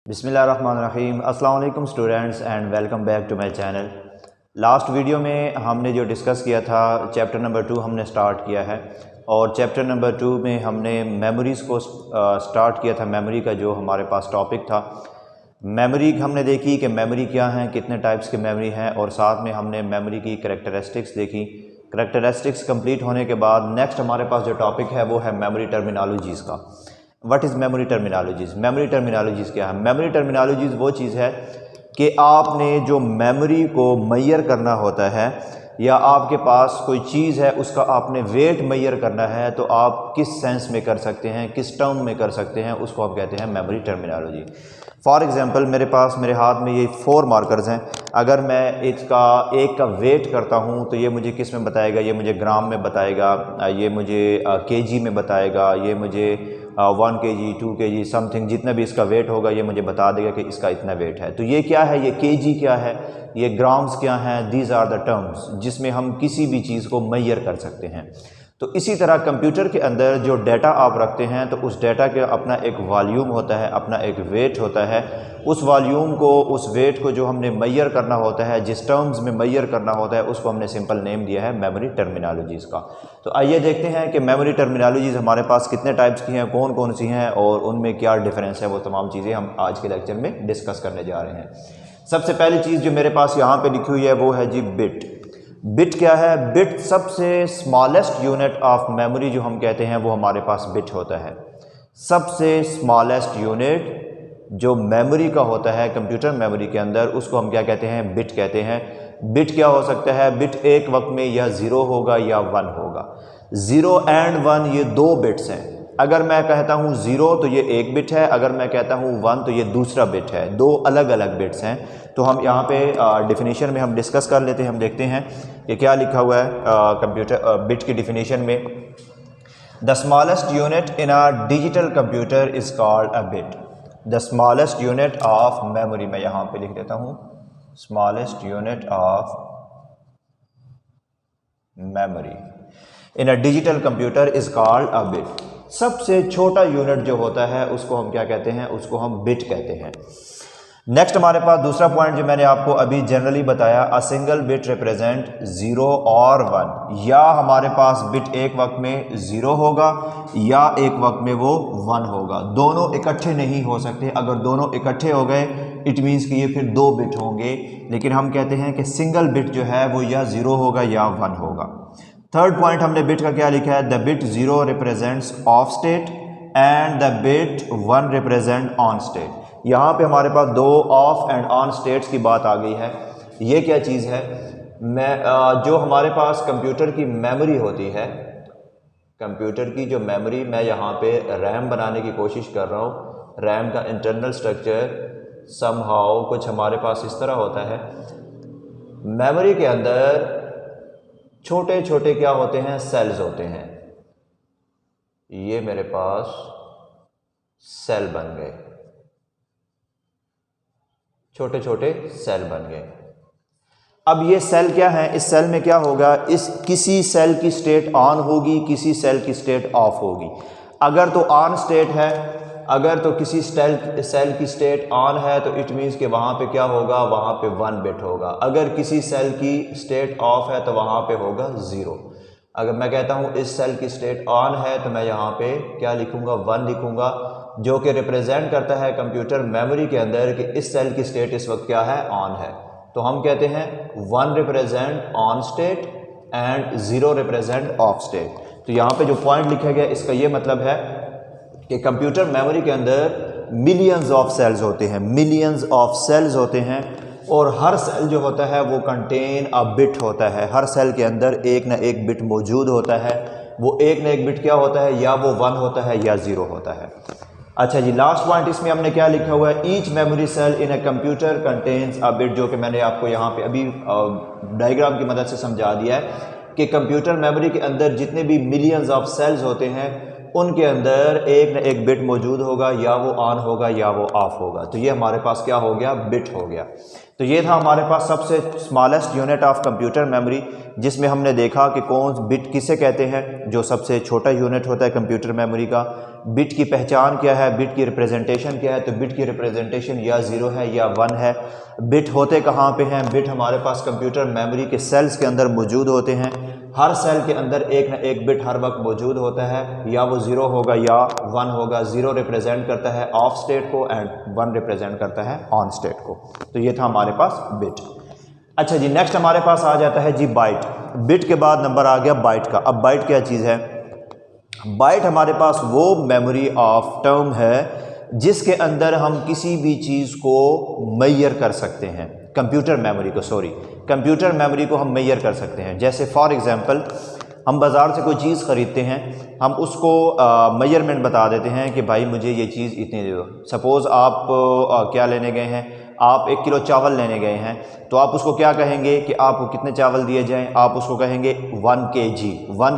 बिस्मिल्लाहिर्रहमानिर्रहीम। अस्सलाम वालेकुम students and welcome back to my channel. Last video में हमने जो डिस्कस किया था चैप्टर नंबर 2 हमने स्टार्ट किया है और चैप्टर नंबर 2 में हमने मेमोरीज़ को स्टार्ट किया था। मेमोरी का जो हमारे पास टॉपिक था, मेमोरी हमने देखी कि मेमोरी क्या है, कितने टाइप्स की मेमोरी हैं और साथ में हमने मेमोरी की करैक्टरिस्टिक्स देखी। करैक्टरिस्टिक्स कंप्लीट होने के बाद नेक्स्ट हमारे पास जो टॉपिक है वो है मेमोरी टर्मिनोलॉजीज़ का। What is memory terminologies? Memory terminologies क्या है? मेमोरी टर्मिनोलॉजीज़ वो चीज़ है कि आपने जो मेमोरी को मैयर करना होता है या आपके पास कोई चीज़ है उसका आपने वेट मैयर करना है, तो आप किस सेंस में कर सकते हैं, किस टर्म में कर सकते हैं, उसको आप कहते हैं मेमोरी टर्मिनोलॉजी। फॉर एग्ज़ाम्पल मेरे हाथ में ये 4 मार्कर्स हैं। अगर मैं इसका एक का वेट करता हूँ तो ये मुझे किस में बताएगा? ये मुझे ग्राम में बताएगा, ये मुझे केजी में बताएगा, ये मुझे 1 kg 2 kg समथिंग जितना भी इसका वेट होगा ये मुझे बता देगा कि इसका इतना वेट है। तो ये क्या है? ये केजी क्या है, ये ग्राम्स क्या हैं? दीज आर द टर्म्स जिसमें हम किसी भी चीज़ को मैयर कर सकते हैं। तो इसी तरह कंप्यूटर के अंदर जो डाटा आप रखते हैं तो उस डाटा के अपना एक वॉल्यूम होता है, अपना एक वेट होता है। उस वॉल्यूम को, उस वेट को जो हमने मैयर करना होता है, जिस टर्म्स में मैयर करना होता है, उसको हमने सिंपल नेम दिया है मेमोरी टर्मिनोलॉजीज़ का। तो आइए देखते हैं कि मेमोरी टर्मिनोलॉजीज़ हमारे पास कितने टाइप्स की हैं, कौन कौन सी हैं और उनमें क्या डिफरेंस है। वो तमाम चीज़ें हम आज के लेक्चर में डिस्कस करने जा रहे हैं। सबसे पहली चीज़ जो मेरे पास यहाँ पे लिखी हुई है वो है जी बिट। बिट क्या है? बिट सबसे स्मॉलेस्ट यूनिट ऑफ मेमोरी जो हम कहते हैं वो हमारे पास बिट होता है। सबसे स्मॉलेस्ट यूनिट जो मेमोरी का होता है कंप्यूटर मेमोरी के अंदर, उसको हम क्या कहते हैं? बिट कहते हैं। बिट क्या हो सकता है? बिट एक वक्त में या 0 होगा या 1 होगा। 0 एंड 1 ये 2 बिट्स हैं। अगर मैं कहता हूँ 0 तो ये एक बिट है, अगर मैं कहता हूँ 1 तो ये दूसरा बिट है। 2 अलग अलग बिट्स हैं। तो हम यहाँ पे डिफिनीशन में हम डिस्कस कर लेते हैं। हम देखते हैं कि क्या लिखा हुआ है कंप्यूटर बिट की डिफिनीशन में। The smallest unit in a digital computer is called a bit. The smallest unit of memory, मैं यहाँ पे लिख देता हूँ smallest unit of memory in a digital computer is called a bit. सबसे छोटा यूनिट जो होता है उसको हम क्या कहते हैं? उसको हम बिट कहते हैं। नेक्स्ट हमारे पास दूसरा पॉइंट जो मैंने आपको अभी जनरली बताया, अ सिंगल बिट रिप्रेजेंट 0 और 1। या हमारे पास बिट एक वक्त में 0 होगा या एक वक्त में वो 1 होगा। दोनों इकट्ठे नहीं हो सकते। अगर दोनों इकट्ठे हो गए इट मीन्स कि ये फिर 2 बिट होंगे। लेकिन हम कहते हैं कि सिंगल बिट जो है वो या 0 होगा या 1 होगा। थर्ड पॉइंट हमने बिट का क्या लिखा है? The bit 0 represents of state and the bit 1 represent on state. यहाँ पे हमारे पास 2 ऑफ एंड ऑन स्टेट्स की बात आ गई है। ये क्या चीज़ है? जो हमारे पास कंप्यूटर की मेमोरी होती है, कंप्यूटर की जो मेमोरी, मैं यहाँ पे रैम बनाने की कोशिश कर रहा हूँ। रैम का इंटरनल स्ट्रक्चर समहाउ कुछ हमारे पास इस तरह होता है। मेमोरी के अंदर छोटे छोटे क्या होते हैं? सेल्स होते हैं। ये मेरे पास सेल बन गए, छोटे छोटे सेल बन गए। अब ये सेल क्या है? इस सेल में क्या होगा? इस किसी सेल की स्टेट ऑन होगी, किसी सेल की स्टेट ऑफ होगी। अगर तो ऑन स्टेट है, अगर तो किसी सेल की स्टेट ऑन है तो इट मीन्स कि वहाँ पे क्या होगा? वहाँ पे 1 बिट होगा। अगर किसी सेल की स्टेट ऑफ है तो वहाँ पे होगा 0। अगर मैं कहता हूँ इस सेल की स्टेट ऑन है तो मैं यहाँ पे क्या लिखूँगा? 1 लिखूँगा, जो कि रिप्रेजेंट करता है कंप्यूटर मेमोरी के अंदर कि इस सेल की स्टेट इस वक्त क्या है? ऑन है। तो हम कहते हैं 1 represent on state and 0 represent of state. तो यहाँ पे जो पॉइंट लिखा गया इसका ये मतलब है कि कंप्यूटर मेमोरी के अंदर मिलियंस ऑफ सेल्स होते हैं, मिलियंस ऑफ सेल्स होते हैं और हर सेल जो होता है वो कंटेन अ बिट होता है। हर सेल के अंदर एक ना एक बिट मौजूद होता है। वो एक ना एक बिट क्या होता है? या वो 1 होता है या 0 होता है। अच्छा जी, लास्ट पॉइंट इसमें हमने क्या लिखा हुआ है? Each memory cell in a computer contains a bit, जो कि मैंने आपको यहाँ पे अभी डायग्राम की मदद से समझा दिया है कि कंप्यूटर मेमोरी के अंदर जितने भी मिलियंस ऑफ सेल्स होते हैं उनके अंदर एक न एक बिट मौजूद होगा, या वो ऑन होगा या वो ऑफ होगा। तो ये हमारे पास क्या हो गया, बिट हो गया। तो ये था हमारे पास सबसे smallest unit of computer memory, जिसमें हमने देखा कि कौन बिट किसे कहते हैं, जो सबसे छोटा यूनिट होता है कंप्यूटर मेमोरी का। बिट की पहचान क्या है, बिट की रिप्रेजेंटेशन क्या है, तो बिट की रिप्रेजेंटेशन या 0 है या 1 है। बिट होते कहाँ पे हैं, बिट हमारे पास कंप्यूटर मेमोरी के सेल्स के अंदर मौजूद होते हैं। हर सेल के अंदर एक ना एक बिट हर वक्त मौजूद होता है, या वो 0 होगा या 1 होगा। 0 रिप्रेजेंट करता है ऑफ स्टेट को एंड 1 रिप्रेजेंट करता है ऑन स्टेट को। तो ये था हमारे पास बिट। अच्छा जी, नेक्स्ट हमारे पास आ जाता है जी बाइट। बिट के बाद नंबर आ गया बाइट का। अब बाइट क्या चीज़ है, बाइट हमारे पास वो मेमोरी ऑफ टर्म है जिसके अंदर हम किसी भी चीज़ को मेजर कर सकते हैं, कंप्यूटर मेमोरी को, कंप्यूटर मेमोरी को हम मेजर कर सकते हैं। जैसे फॉर एग्जांपल हम बाज़ार से कोई चीज़ ख़रीदते हैं, हम उसको मेजरमेंट बता देते हैं कि भाई मुझे ये चीज़ इतनी दे दो। सपोज़ आप क्या लेने गए हैं, आप 1 किलो चावल लेने गए हैं, तो आप उसको क्या कहेंगे कि आपको कितने चावल दिए जाएं, आप उसको कहेंगे 1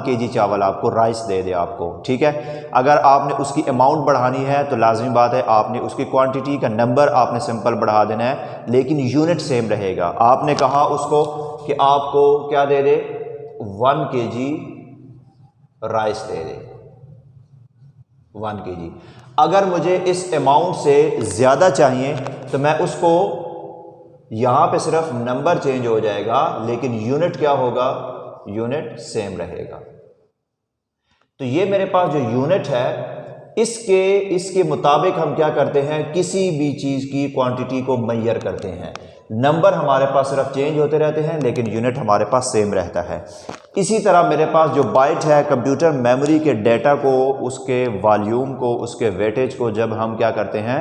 kg चावल आपको राइस दे दे आपको, ठीक है। अगर आपने उसकी अमाउंट बढ़ानी है तो लाजमी बात है आपने उसकी क्वांटिटी का नंबर आपने सिंपल बढ़ा देना है, लेकिन यूनिट सेम रहेगा। आपने कहा उसको कि आपको क्या दे दे, 1 kg राइस दे दे, 1 kg। अगर मुझे इस अमाउंट से ज़्यादा चाहिए तो मैं उसको, यहाँ पे सिर्फ नंबर चेंज हो जाएगा लेकिन यूनिट क्या होगा, यूनिट सेम रहेगा। तो ये मेरे पास जो यूनिट है, इसके मुताबिक हम क्या करते हैं, किसी भी चीज़ की क्वांटिटी को मेजर करते हैं। नंबर हमारे पास सिर्फ चेंज होते रहते हैं लेकिन यूनिट हमारे पास सेम रहता है। इसी तरह मेरे पास जो बाइट है, कंप्यूटर मेमोरी के डेटा को, उसके वॉल्यूम को, उसके वेटेज को जब हम क्या करते हैं,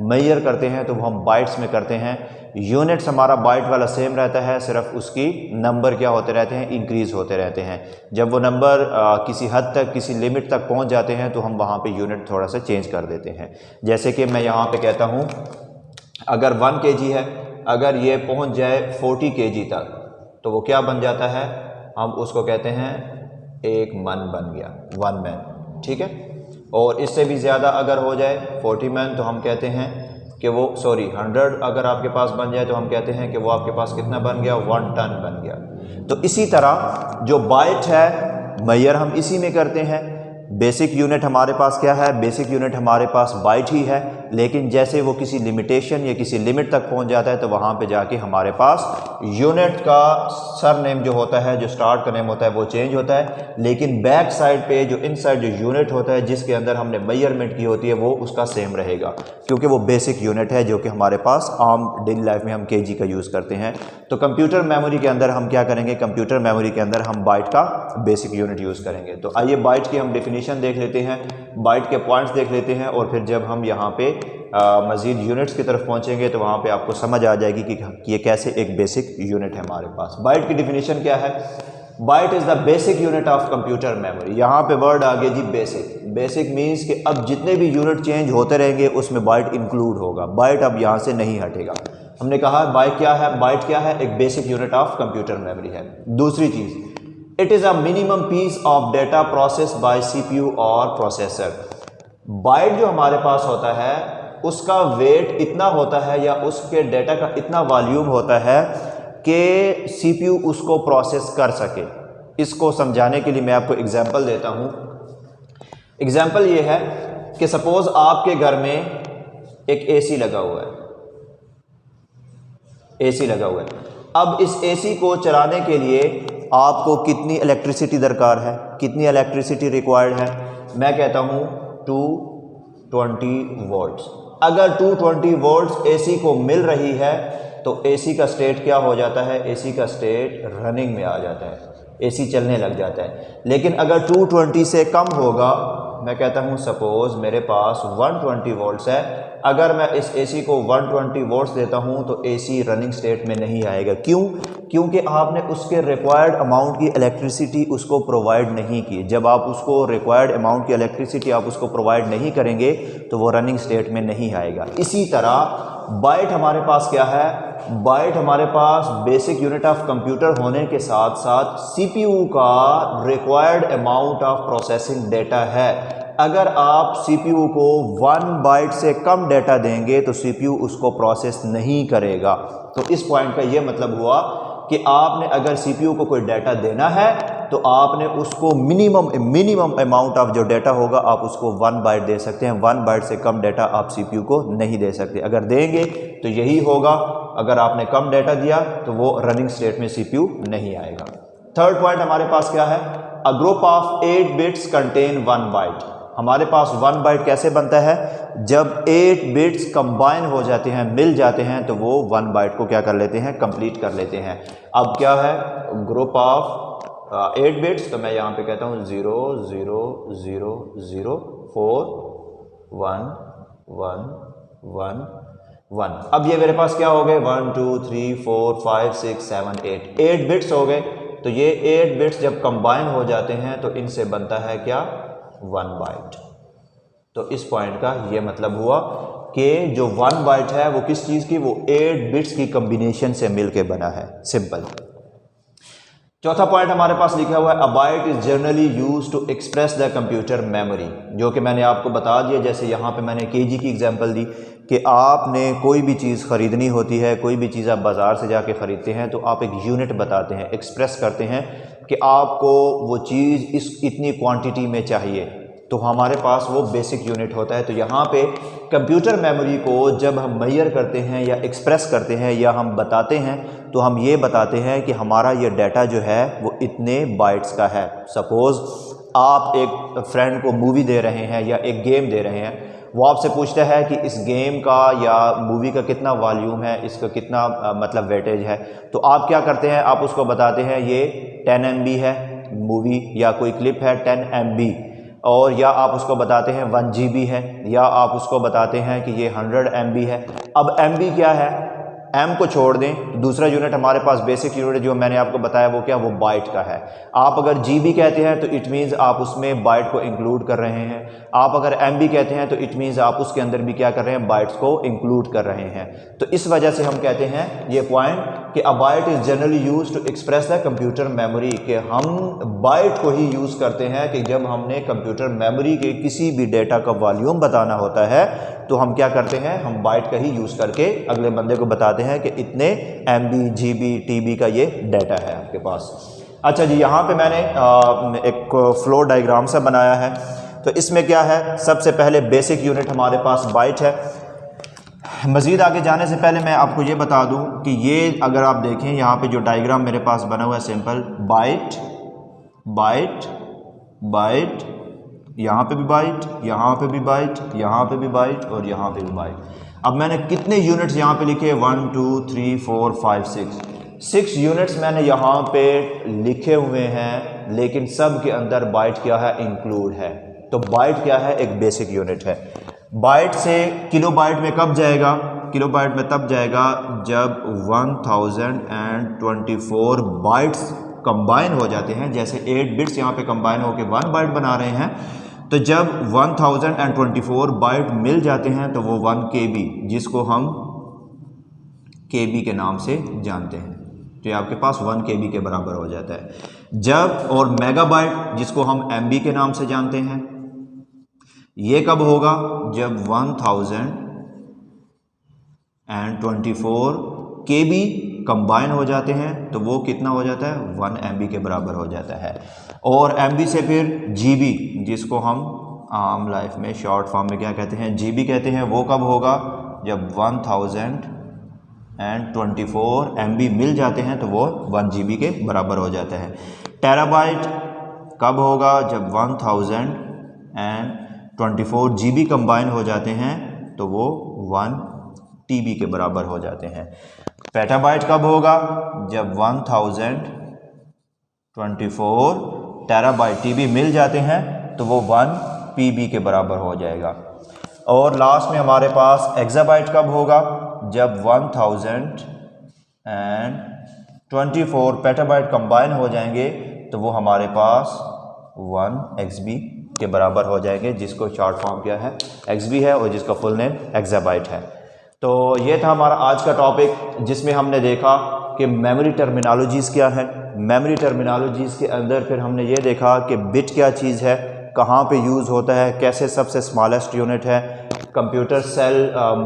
मेजर करते हैं, तो वो हम बाइट्स में करते हैं। यूनिट्स हमारा बाइट वाला सेम रहता है, सिर्फ उसकी नंबर क्या होते रहते हैं, इंक्रीज़ होते रहते हैं। जब वो नंबर किसी हद तक, किसी लिमिट तक पहुंच जाते हैं तो हम वहाँ पे यूनिट थोड़ा सा चेंज कर देते हैं। जैसे कि मैं यहाँ पे कहता हूँ अगर 1 kg है, अगर ये पहुँच जाए 40 kg तक तो वो क्या बन जाता है, हम उसको कहते हैं 1 मन बन गया, 1 मैन, ठीक है। और इससे भी ज़्यादा अगर हो जाए 40 मैन तो हम कहते हैं कि वो 100 अगर आपके पास बन जाए तो हम कहते हैं कि वो आपके पास कितना बन गया, 1 टन बन गया। तो इसी तरह जो बाइट है मेजर हम इसी में करते हैं। बेसिक यूनिट हमारे पास क्या है, बेसिक यूनिट हमारे पास बाइट ही है, लेकिन जैसे वो किसी लिमिटेशन या किसी लिमिट तक पहुंच जाता है तो वहाँ पे जाके हमारे पास यूनिट का सर नेम जो होता है, जो स्टार्ट का नेम होता है वो चेंज होता है, लेकिन बैक साइड पे जो इनसाइड जो यूनिट होता है जिसके अंदर हमने मेजरमेंट की होती है वो उसका सेम रहेगा, क्योंकि वो बेसिक यूनिट है जो कि हमारे पास आम डेली लाइफ में हम kg का यूज़ करते हैं। तो कंप्यूटर मेमोरी के अंदर हम क्या करेंगे, कंप्यूटर मेमोरी के अंदर हम बाइट का बेसिक यूनिट यूज़ करेंगे। तो आइए बाइट की हम डेफिनेशन देख लेते हैं, बाइट के पॉइंट्स देख लेते हैं, और फिर जब हम यहाँ पे मज़ीद यूनिट्स की तरफ पहुँचेंगे तो वहाँ पे आपको समझ आ जाएगी कि ये कैसे एक बेसिक यूनिट है हमारे पास। बाइट की डेफिनेशन क्या है, byte is the basic unit of computer memory. यहाँ पे वर्ड आ गया जी बेसिक। बेसिक मीन्स कि अब जितने भी यूनिट चेंज होते रहेंगे उसमें बाइट इंक्लूड होगा, बाइट अब यहाँ से नहीं हटेगा। हमने कहा बाइट क्या है, बाइट क्या है, एक basic unit of computer memory है। दूसरी चीज़, it is a minimum piece of data process by CPU और प्रोसेसर। बाइट जो हमारे पास होता है उसका वेट इतना होता है या उसके डेटा का इतना वॉल्यूम होता है कि CPU उसको प्रोसेस कर सके। इसको समझाने के लिए मैं आपको एग्जांपल देता हूँ। एग्जांपल ये है कि सपोज़ आपके घर में एक AC लगा हुआ है, AC लगा हुआ है। अब इस AC को चलाने के लिए आपको कितनी इलेक्ट्रिसिटी दरकार है, कितनी इलेक्ट्रिसिटी रिक्वायर्ड है, मैं कहता हूँ 220 वोल्ट्स। अगर 220 वोल्ट्स AC को मिल रही है तो AC का स्टेट क्या हो जाता है, AC का स्टेट रनिंग में आ जाता है, AC चलने लग जाता है। लेकिन अगर 220 से कम होगा, मैं कहता हूँ सपोज़ मेरे पास 120 वोल्ट्स है, अगर मैं इस AC को 120 वोल्ट्स देता हूँ तो AC रनिंग स्टेट में नहीं आएगा। क्यों? क्योंकि आपने उसके रिक्वायर्ड अमाउंट की इलेक्ट्रिसिटी उसको प्रोवाइड नहीं की। जब आप उसको रिक्वायर्ड अमाउंट की इलेक्ट्रिसिटी आप उसको प्रोवाइड नहीं करेंगे तो वो रनिंग स्टेट में नहीं आएगा। इसी तरह बाइट हमारे पास क्या है, बाइट हमारे पास बेसिक यूनिट ऑफ कंप्यूटर होने के साथ साथ CPU का required amount of processing data है। अगर आप सीपीयू को 1 बाइट से कम डाटा देंगे तो सीपीयू उसको प्रोसेस नहीं करेगा। तो इस पॉइंट का ये मतलब हुआ कि आपने अगर सीपीयू को कोई डाटा देना है तो आपने उसको मिनिमम अमाउंट ऑफ जो डाटा होगा आप उसको 1 बाइट दे सकते हैं। 1 बाइट से कम डाटा आप सीपीयू को नहीं दे सकते। अगर देंगे तो यही होगा, अगर आपने कम डाटा दिया तो वो रनिंग स्टेट में सीपीयू नहीं आएगा। थर्ड पॉइंट हमारे पास क्या है, a group of 8 bits contain 1 byte. हमारे पास 1 बाइट कैसे बनता है, जब 8 बिट्स कंबाइन हो जाते हैं, मिल जाते हैं, तो वो 1 बाइट को क्या कर लेते हैं, कंप्लीट कर लेते हैं। अब क्या है, ग्रुप ऑफ 8 बिट्स, तो मैं यहाँ पे कहता हूँ 0 0 0 0 4 1 1 1 1। अब ये मेरे पास क्या हो गए, 1 2 3 4 5 6 7 8 बिट्स हो गए। तो ये 8 बिट्स जब कंबाइन हो जाते हैं तो इनसे बनता है क्या, 1 बाइट। तो इस पॉइंट का ये मतलब हुआ कि जो 1 बाइट है वो किस चीज़ की, वो 8 बिट्स की कॉम्बिनेशन से मिलके बना है, सिंपल। चौथा पॉइंट हमारे पास लिखा हुआ है, a byte is generally used to express the computer memory, जो कि मैंने आपको बता दिया। जैसे यहाँ पे मैंने केजी की एग्जांपल दी कि आपने कोई भी चीज़ ख़रीदनी होती है, कोई भी चीज़ आप बाज़ार से जाके ख़रीदते हैं तो आप एक यूनिट बताते हैं, एक्सप्रेस करते हैं कि आपको वो चीज़ इतनी क्वांटिटी में चाहिए, तो हमारे पास वो बेसिक यूनिट होता है। तो यहाँ पे कंप्यूटर मेमोरी को जब हम मेजर करते हैं या एक्सप्रेस करते हैं या हम बताते हैं, तो हम ये बताते हैं कि हमारा ये डाटा जो है वो इतने बाइट्स का है। सपोज़ आप एक फ्रेंड को मूवी दे रहे हैं या एक गेम दे रहे हैं, वो आपसे पूछता है कि इस गेम का या मूवी का कितना वॉल्यूम है, इसका कितना मतलब वेटेज है। तो आप क्या करते हैं, आप उसको बताते हैं ये 10 MB है मूवी, या कोई क्लिप है 10 MB, और या आप उसको बताते हैं 1 GB है, या आप उसको बताते हैं कि ये 100 MB है। अब MB क्या है, M को छोड़ दें, दूसरा यूनिट हमारे पास बेसिक यूनिट जो मैंने आपको बताया वो क्या, वो बाइट का है। आप अगर GB कहते हैं तो इट मीन्स आप उसमें बाइट को इंक्लूड कर रहे हैं। आप अगर MB कहते हैं तो इट मीन्स आप उसके अंदर भी क्या कर रहे हैं, बाइट्स को इंक्लूड कर रहे हैं। तो इस वजह से हम कहते हैं ये पॉइंट कि a byte is generally use to express the computer memory, कि हम बाइट को ही यूज़ करते हैं कि जब हमने कंप्यूटर मेमोरी के किसी भी डेटा का वॉल्यूम बताना होता है तो हम क्या करते हैं, हम बाइट का ही यूज़ करके अगले बंदे को बताते हैं कि इतने MB GB TB का ये डाटा है आपके पास। अच्छा जी, यहाँ पे मैंने एक फ्लो डायग्राम सा बनाया है। तो इसमें क्या है, सबसे पहले बेसिक यूनिट हमारे पास बाइट है। मज़ीद आगे जाने से पहले मैं आपको ये बता दूं कि ये अगर आप देखें यहाँ पे जो डायग्राम मेरे पास बना हुआ है, सिंपल बाइट बाइट बाइट, यहाँ पे भी बाइट, यहाँ पे भी बाइट, यहाँ पे भी बाइट और यहाँ पे भी बाइट। अब मैंने कितने यूनिट्स यहाँ पे लिखे, 1 2 3 4 5 6 यूनिट्स मैंने यहाँ पे लिखे हुए हैं, लेकिन सब के अंदर बाइट क्या है, इंक्लूड है। तो बाइट क्या है, एक बेसिक यूनिट है। बाइट से किलो बाइट में कब जाएगा, किलो बाइट में तब जाएगा जब 1024 बाइट्स कंबाइन हो जाते हैं। जैसे 8 बिट्स यहाँ पे कंबाइन होकर 1 बाइट बना रहे हैं, तो जब 1024 बाइट मिल जाते हैं तो वो 1 KB, जिसको हम KB के नाम से जानते हैं, तो ये आपके पास 1 KB के बराबर हो जाता है। जब और मेगाबाइट, जिसको हम MB के नाम से जानते हैं, ये कब होगा, जब 1024 KB कंबाइन हो जाते हैं तो वो कितना हो जाता है, 1 MB के बराबर हो जाता है। और MB से फिर GB, जिसको हम आम लाइफ में शॉर्ट फॉर्म में क्या कहते हैं, GB कहते हैं, वो कब होगा, जब 1024 MB मिल जाते हैं तो वो 1 GB के बराबर हो जाता है। टेराबाइट कब होगा, जब 1024 GB कंबाइन हो जाते हैं तो वो 1 TB के बराबर हो जाते हैं। पेटाबाइट कब होगा, जब 1024 टेराबाइट TB मिल जाते हैं तो वो 1 PB के बराबर हो जाएगा। और लास्ट में हमारे पास एक्साबाइट कब होगा, जब 1024 पेटाबाइट कंबाइन हो जाएंगे तो वो हमारे पास 1 XB के बराबर हो जाएंगे, जिसको शॉर्ट फॉर्म क्या है, XB है, और जिसका फुल नेम एक्साबाइट है। तो ये था हमारा आज का टॉपिक, जिसमें हमने देखा कि मेमोरी टर्मिनोलॉजीज़ क्या है। मेमोरी टर्मिनोलॉजीज़ के अंदर फिर हमने ये देखा कि बिट क्या चीज़ है, कहाँ पे यूज़ होता है, कैसे सबसे स्मॉलेस्ट यूनिट है, कंप्यूटर सेल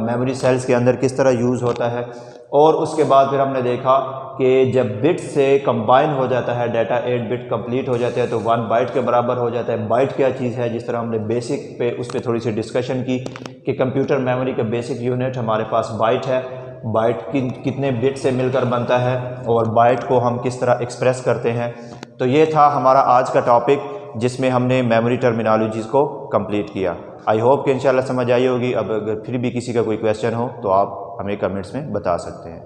मेमोरी सेल्स के अंदर किस तरह यूज़ होता है। और उसके बाद फिर हमने देखा कि जब बिट से कंबाइन हो जाता है डाटा, 8 बिट कंप्लीट हो जाते हैं तो 1 बाइट के बराबर हो जाता है। बाइट क्या चीज़ है, जिस तरह हमने बेसिक पे उस पर थोड़ी सी डिस्कशन की कि कंप्यूटर मेमोरी का बेसिक यूनिट हमारे पास बाइट है। बाइट कितने बिट से मिलकर बनता है और बाइट को हम किस तरह एक्सप्रेस करते हैं। तो ये था हमारा आज का टॉपिक जिसमें हमने मेमोरी टर्मिनोलॉजीज़ को कंप्लीट किया। आई होप कि इंशाल्लाह समझ आई होगी। अब अगर फिर भी किसी का कोई क्वेश्चन हो तो आप हमें कमेंट्स में बता सकते हैं।